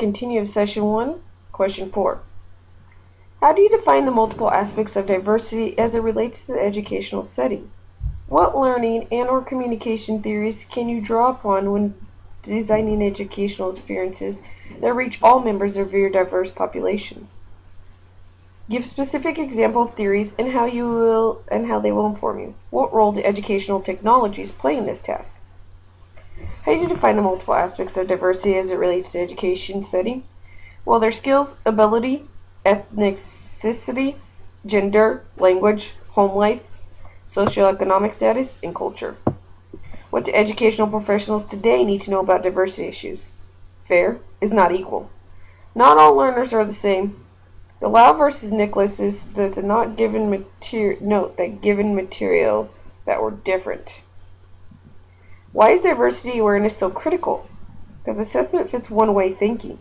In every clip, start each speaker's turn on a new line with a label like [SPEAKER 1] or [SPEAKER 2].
[SPEAKER 1] continue with Session 1, Question 4. How do you define the multiple aspects of diversity as it relates to the educational setting? What learning and/or communication theories can you draw upon when designing educational experiences that reach all members of your diverse populations? Give specific example of theories and how they will inform you. What role do educational technologies play in this task? How do you define the multiple aspects of diversity as it relates to education setting? Well, their skills, ability, ethnicity, gender, language, home life, socioeconomic status, and culture. What do educational professionals today need to know about diversity issues? Fair is not equal. Not all learners are the same. The Lau versus Nicholas is that the not given note that given material that were different. Why is diversity awareness so critical? Because assessment fits one-way thinking.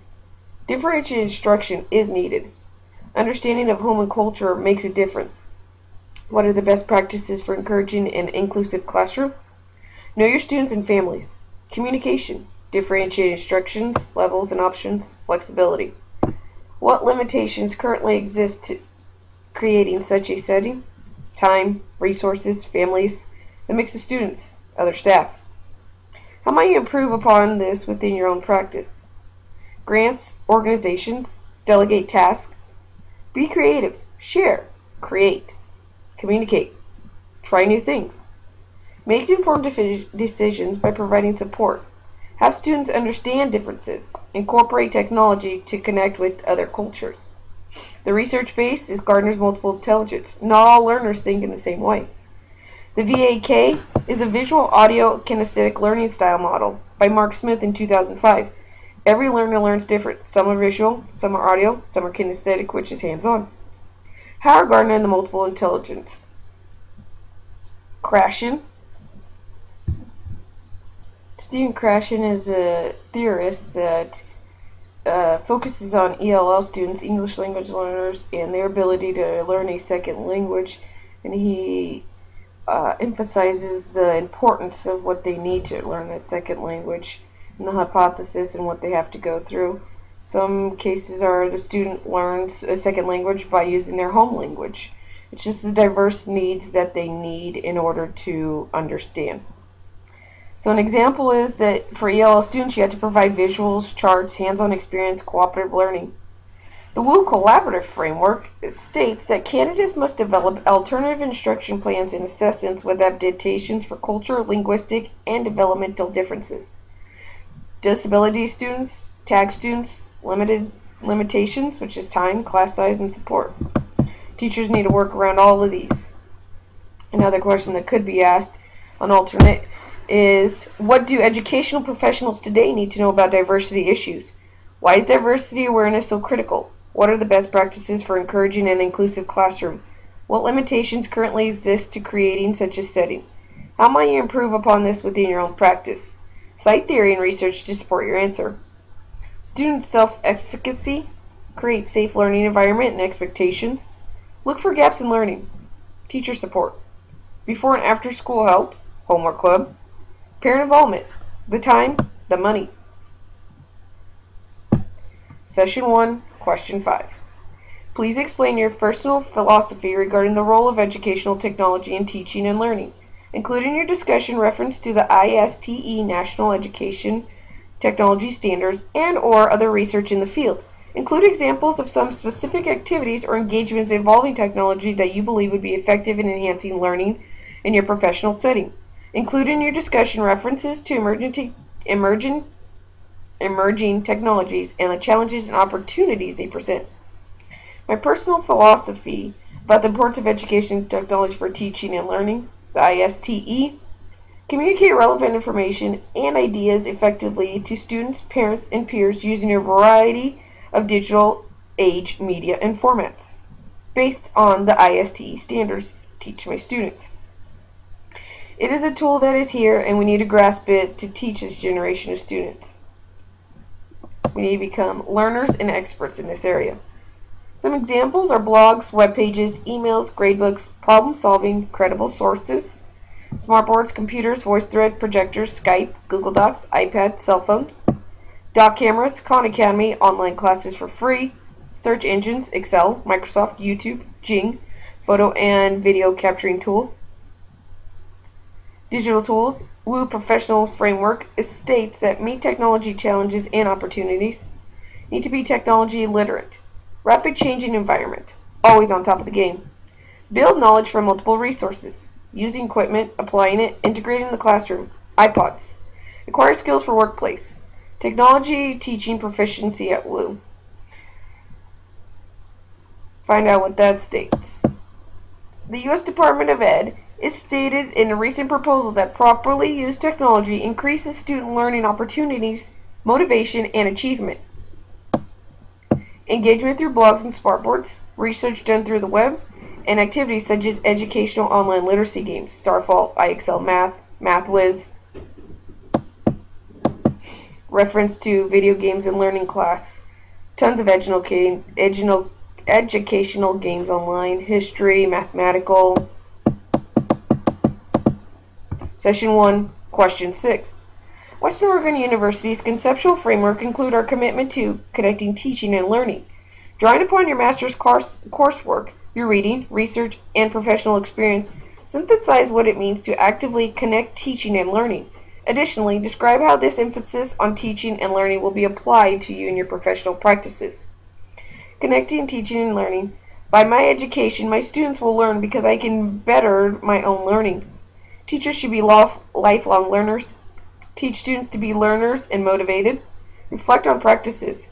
[SPEAKER 1] Differentiated instruction is needed. Understanding of home and culture makes a difference. What are the best practices for encouraging an inclusive classroom? Know your students and families. Communication. Differentiated instructions, levels and options, flexibility. What limitations currently exist to creating such a setting? Time, resources, families, the mix of students, other staff. How might you improve upon this within your own practice? Grants, organizations, delegate tasks. Be creative, share, create, communicate, try new things. Make informed decisions by providing support. Have students understand differences. Incorporate technology to connect with other cultures. The research base is Gardner's multiple intelligence. Not all learners think in the same way. The VAK is a visual audio kinesthetic learning style model by Mark Smith in 2005. Every learner learns different. Some are visual, some are audio, some are kinesthetic, which is hands-on. Howard Gardner and the multiple intelligence. Krashen. Stephen Krashen is a theorist that focuses on ELL students, English language learners, and their ability to learn a second language, and he emphasizes the importance of what they need to learn that second language and the hypothesis and what they have to go through. Some cases are the student learns a second language by using their home language. It's just the diverse needs that they need in order to understand. So an example is that for ELL students you have to provide visuals, charts, hands-on experience, cooperative learning. The WU Collaborative Framework states that candidates must develop alternative instruction plans and assessments with adaptations for cultural, linguistic, and developmental differences. Disability students, TAG students, limitations, which is time, class size, and support. Teachers need to work around all of these. Another question that could be asked on alternate is, what do educational professionals today need to know about diversity issues? Why is diversity awareness so critical? What are the best practices for encouraging an inclusive classroom? What limitations currently exist to creating such a setting? How might you improve upon this within your own practice? Cite theory and research to support your answer. Student self-efficacy. Create safe learning environment and expectations. Look for gaps in learning. Teacher support. Before and after school help. Homework club. Parent involvement. The time. The money. Session 1, Question 5. Please explain your personal philosophy regarding the role of educational technology in teaching and learning. Include in your discussion reference to the ISTE National Education Technology Standards and/or other research in the field. Include examples of some specific activities or engagements involving technology that you believe would be effective in enhancing learning in your professional setting. Include in your discussion references to emerging technologies and the challenges and opportunities they present. My personal philosophy about the importance of education technology for teaching and learning, the ISTE, communicate relevant information and ideas effectively to students, parents, and peers using a variety of digital age media and formats. Based on the ISTE standards, teach my students. It is a tool that is here and we need to grasp it to teach this generation of students. We need to become learners and experts in this area. Some examples are blogs, web pages, emails, gradebooks, problem solving, credible sources, smartboards, computers, VoiceThread, projectors, Skype, Google Docs, iPad, cell phones. Doc cameras, Khan Academy, online classes for free, search engines, Excel, Microsoft, YouTube, Jing, photo and video capturing tool. Digital tools, Woo Professional Framework states that meet technology challenges and opportunities. Need to be technology literate. Rapid changing environment, always on top of the game. Build knowledge from multiple resources. Using equipment, applying it, integrating the classroom. iPods. Acquire skills for workplace. Technology teaching proficiency at Woo. Find out what that states. The U.S. Department of Ed is stated in a recent proposal that properly used technology increases student learning opportunities, motivation, and achievement. Engagement through blogs and smartboards, research done through the web, and activities such as educational online literacy games, Starfall, iExcel Math, MathWiz, reference to video games and learning class, tons of educational games online, history, mathematical. Session 1, Question 6. Western Oregon University's conceptual framework include our commitment to connecting teaching and learning. Drawing upon your master's coursework, your reading, research, and professional experience, synthesize what it means to actively connect teaching and learning. Additionally, describe how this emphasis on teaching and learning will be applied to you in your professional practices. Connecting teaching and learning. By my education, my students will learn because I can better my own learning. Teachers should be lifelong learners. Teach students to be learners and motivated. Reflect on practices.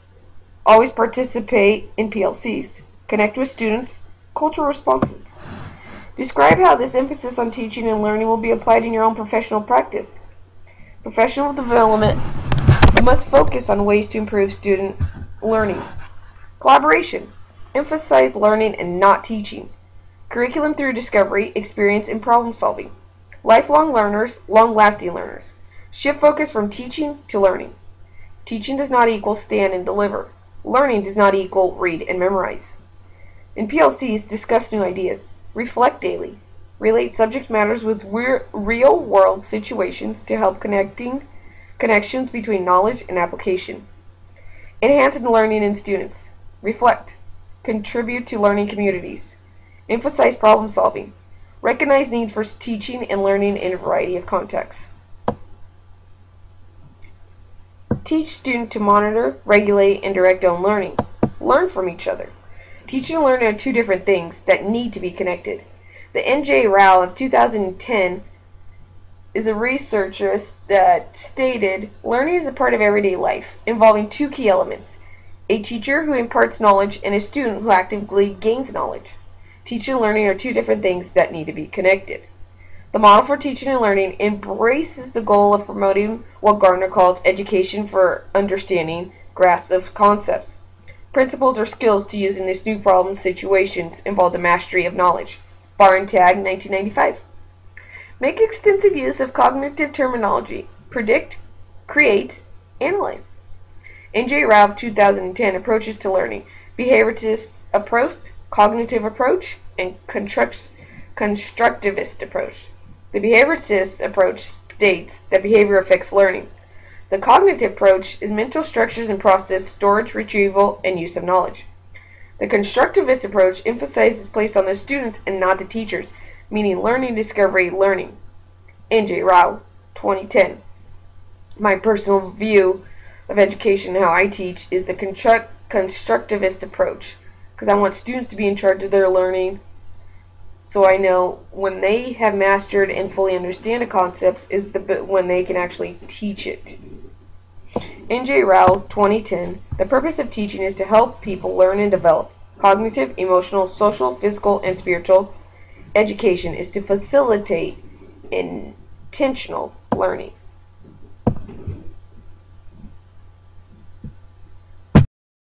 [SPEAKER 1] Always participate in PLCs. Connect with students. Cultural responses. Describe how this emphasis on teaching and learning will be applied in your own professional practice. Professional development must focus on ways to improve student learning. Collaboration. Emphasize learning and not teaching. Curriculum through discovery, experience, and problem solving. Lifelong learners, long-lasting learners. Shift focus from teaching to learning. Teaching does not equal stand and deliver. Learning does not equal read and memorize. In PLCs, discuss new ideas. Reflect daily. Relate subject matters with real-world situations to help connections between knowledge and application. Enhance learning in students. Reflect. Contribute to learning communities. Emphasize problem solving. Recognize need for teaching and learning in a variety of contexts. Teach student to monitor, regulate, and direct own learning. Learn from each other. Teaching and learning are two different things that need to be connected. The N.J. Rao of 2010 is a researcher that stated, learning is a part of everyday life, involving two key elements: a teacher who imparts knowledge and a student who actively gains knowledge. Teaching and learning are two different things that need to be connected. The model for teaching and learning embraces the goal of promoting what Gardner calls education for understanding, grasp of concepts. Principles or skills to use in this new problem situations involve the mastery of knowledge. Bar and Tag, 1995. Make extensive use of cognitive terminology. Predict, create, analyze. N.J. Rao, 2010, approaches to learning. Behaviorist approach, cognitive approach, and constructivist approach. The behaviorist approach states that behavior affects learning. The cognitive approach is mental structures and process, storage, retrieval, and use of knowledge. The constructivist approach emphasizes place on the students and not the teachers, meaning learning, discovery, learning. N.J. Rao, 2010. My personal view of education and how I teach is the constructivist approach, because I want students to be in charge of their learning, so I know when they have mastered and fully understand a concept is when they can actually teach it. N.J. Rao, 2010, the purpose of teaching is to help people learn and develop. Cognitive, emotional, social, physical, and spiritual education is to facilitate intentional learning.